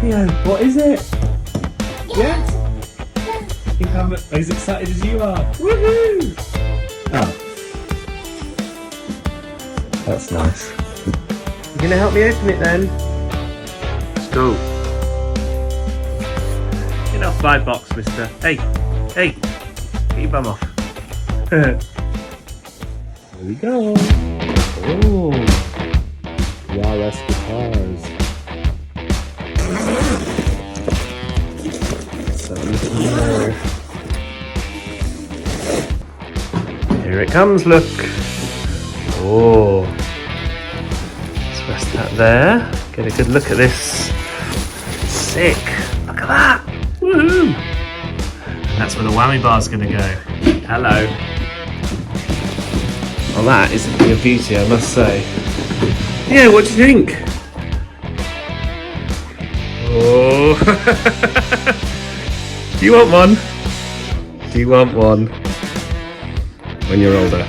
Theo, what is it? Yes? I think I'm as excited as you are. Woohoo! Oh. That's nice. You gonna help me open it then? Let's go. Get off my box, mister. Hey, get your bum off. Here we go. Oh, PRS guitars. So here it comes, look. Oh, let's rest that there. Get a good look at this. Sick. Look at that. Woohoo! That's where the whammy bar's gonna go. Hello. Well, that is a thing of beauty, I must say. Yeah, what do you think? Oh. Do you want one? Do you want one? When you're older.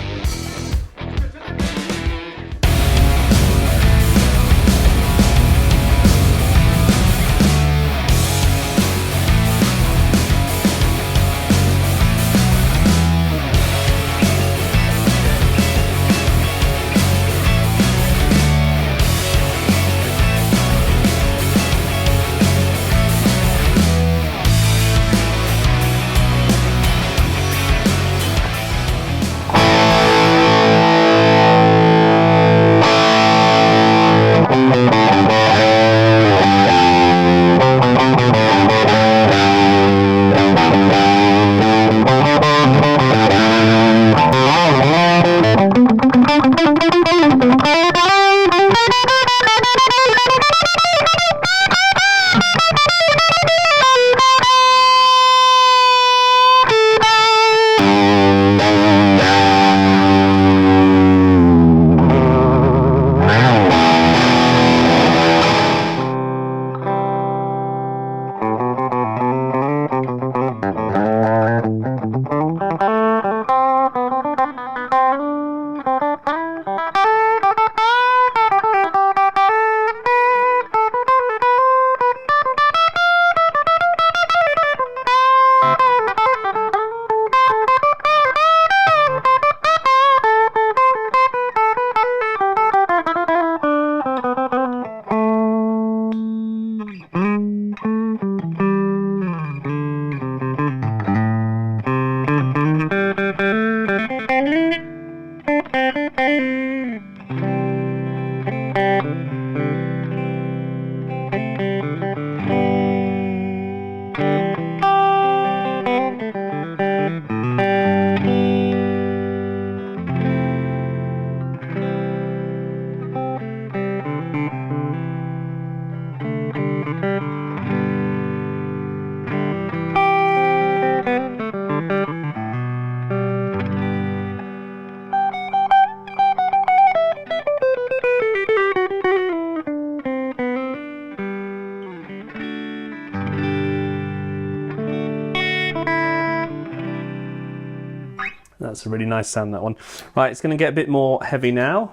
That's a really nice sound, that one. Right, it's going to get a bit more heavy now.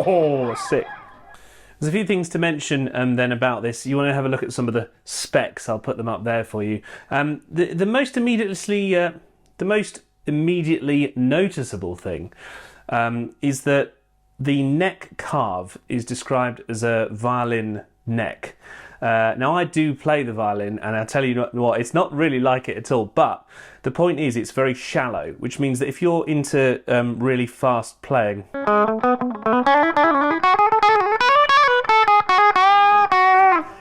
Oh, sick. There's a few things to mention then about this. You want to have a look at some of the specs. I'll put them up there for you. The most immediately noticeable thing is that the neck carve is described as a violin neck. Now I do play the violin, and I'll tell you what, it's not really like it at all, but the point is it's very shallow, which means that if you're into really fast playing,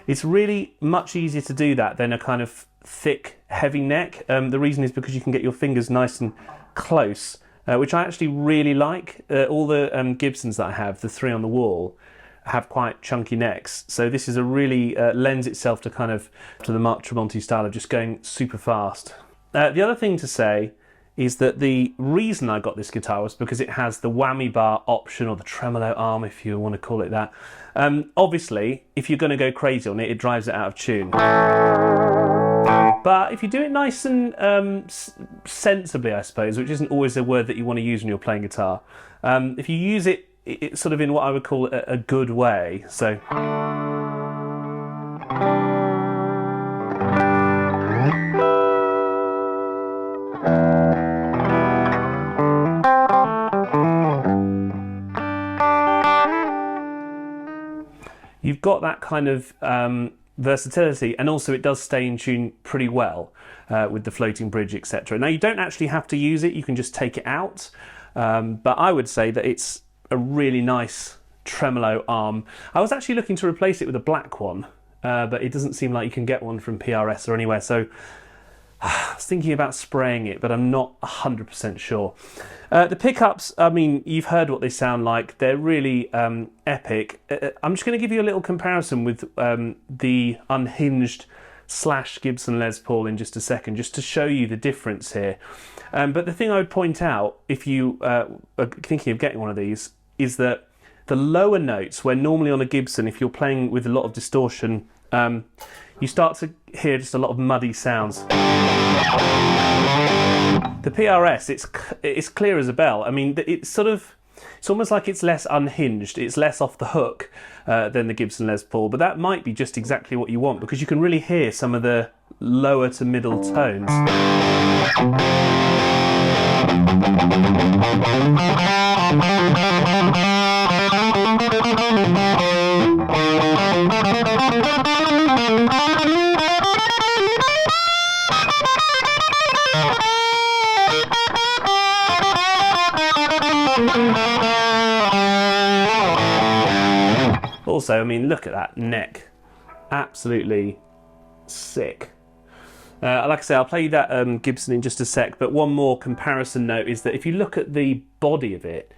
it's really much easier to do that than a kind of thick, heavy neck. The reason is because you can get your fingers nice and close, which I actually really like. All the Gibsons that I have, the three on the wall, have quite chunky necks. So this is a really lends itself to kind of to the Mark Tremonti style of just going super fast. The other thing to say is that the reason I got this guitar was because it has the whammy bar option, or the tremolo arm if you want to call it that. Obviously, if you're going to go crazy on it, it drives it out of tune. But if you do it nice and sensibly, I suppose, which isn't always a word that you want to use when you're playing guitar, if you use it sort of in what I would call a good way, so... You've got that kind of versatility, and also it does stay in tune pretty well with the floating bridge, etc. Now you don't actually have to use it, you can just take it out, but I would say that it's a really nice tremolo arm. I was actually looking to replace it with a black one, but it doesn't seem like you can get one from PRS or anywhere, so I was thinking about spraying it, but I'm not 100% sure. The pickups, I mean, you've heard what they sound like. They're really epic. I'm just going to give you a little comparison with the unhinged / Gibson Les Paul in just a second, just to show you the difference here. But the thing I would point out, if you are thinking of getting one of these, is that the lower notes, where normally on a Gibson, if you're playing with a lot of distortion, you start to hear just a lot of muddy sounds. The PRS, it's clear as a bell. I mean, it's almost like it's less unhinged, it's less off the hook than the Gibson Les Paul, but that might be just exactly what you want, because you can really hear some of the lower to middle tones. Also, I mean, look at that neck. Absolutely sick. Like I say, I'll play you that Gibson in just a sec, but one more comparison note is that if you look at the body of it,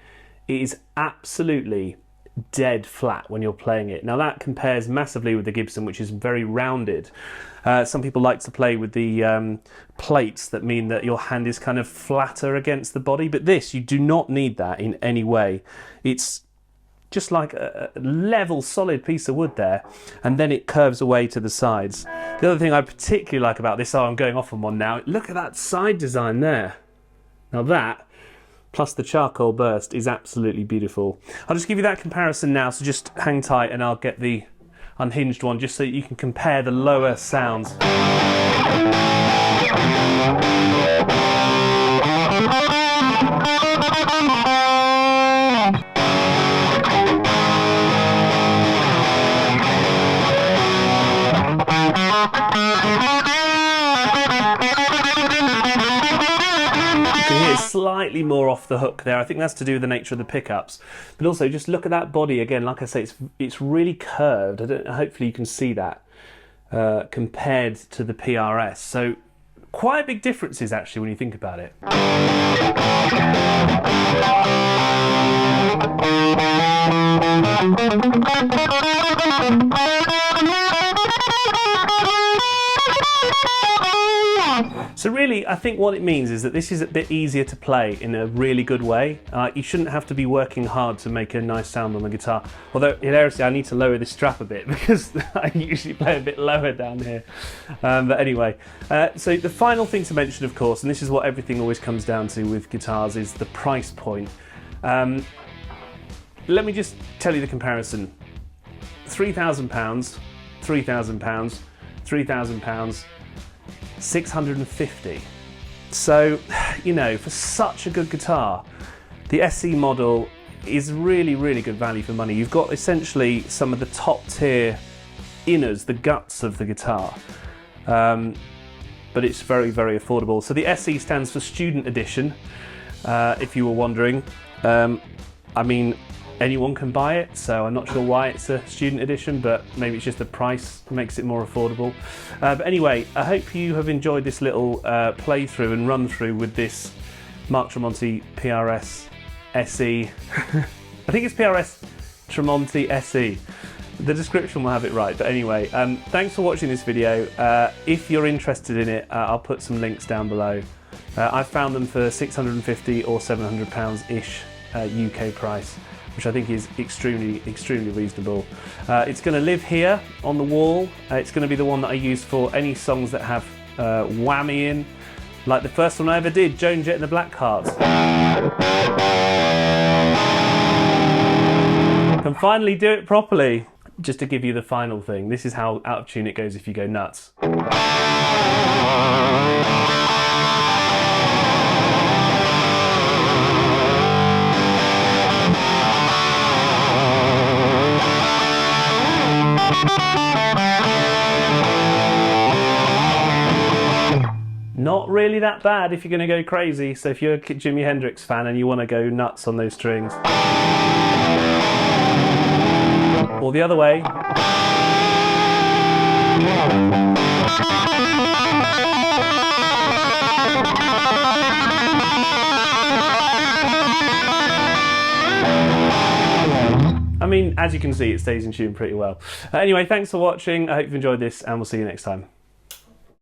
it is absolutely dead flat when you're playing it. Now that compares massively with the Gibson, which is very rounded. Some people like to play with the plates that mean that your hand is kind of flatter against the body, but this, you do not need that in any way. It's just like a level, solid piece of wood there, and then it curves away to the sides. The other thing I particularly like about this, I'm going off on one now, look at that side design there. Now that, plus the charcoal burst, is absolutely beautiful. I'll just give you that comparison now, so just hang tight and I'll get the unhinged one, just so you can compare the lower sounds. Slightly more off the hook there. I think that's to do with the nature of the pickups, but also just look at that body again. Like I say, it's really curved. Hopefully you can see that compared to the PRS. So quite big differences actually when you think about it. So really, I think what it means is that this is a bit easier to play in a really good way. You shouldn't have to be working hard to make a nice sound on the guitar. Although, hilariously, I need to lower this strap a bit because I usually play a bit lower down here. But anyway, so the final thing to mention, of course, and this is what everything always comes down to with guitars, is the price point. let me just tell you the comparison. £3,000, £3,000, £3,000, 650. So, you know, for such a good guitar, the SE model is really, really good value for money. You've got essentially some of the top tier inners, the guts of the guitar, but it's very, very affordable. So the SE stands for Student Edition, if you were wondering. I mean, anyone can buy it, so I'm not sure why it's a student edition, but maybe it's just the price makes it more affordable. But anyway, I hope you have enjoyed this little playthrough and run through with this Mark Tremonti PRS SE. I think it's PRS Tremonti SE. The description will have it right, but anyway, thanks for watching this video. If you're interested in it, I'll put some links down below. I've found them for £650 or £700-ish UK price, which I think is extremely, extremely reasonable. It's going to live here on the wall. It's going to be the one that I use for any songs that have whammy in, like the first one I ever did, Joan Jett and the Blackhearts. Can finally do it properly. Just to give you the final thing, this is how out of tune it goes if you go nuts. Not really that bad if you're going to go crazy. So if you're a Jimi Hendrix fan and you want to go nuts on those strings, or the other way. I mean, as you can see, it stays in tune pretty well. Anyway, thanks for watching. I hope you've enjoyed this, and we'll see you next time.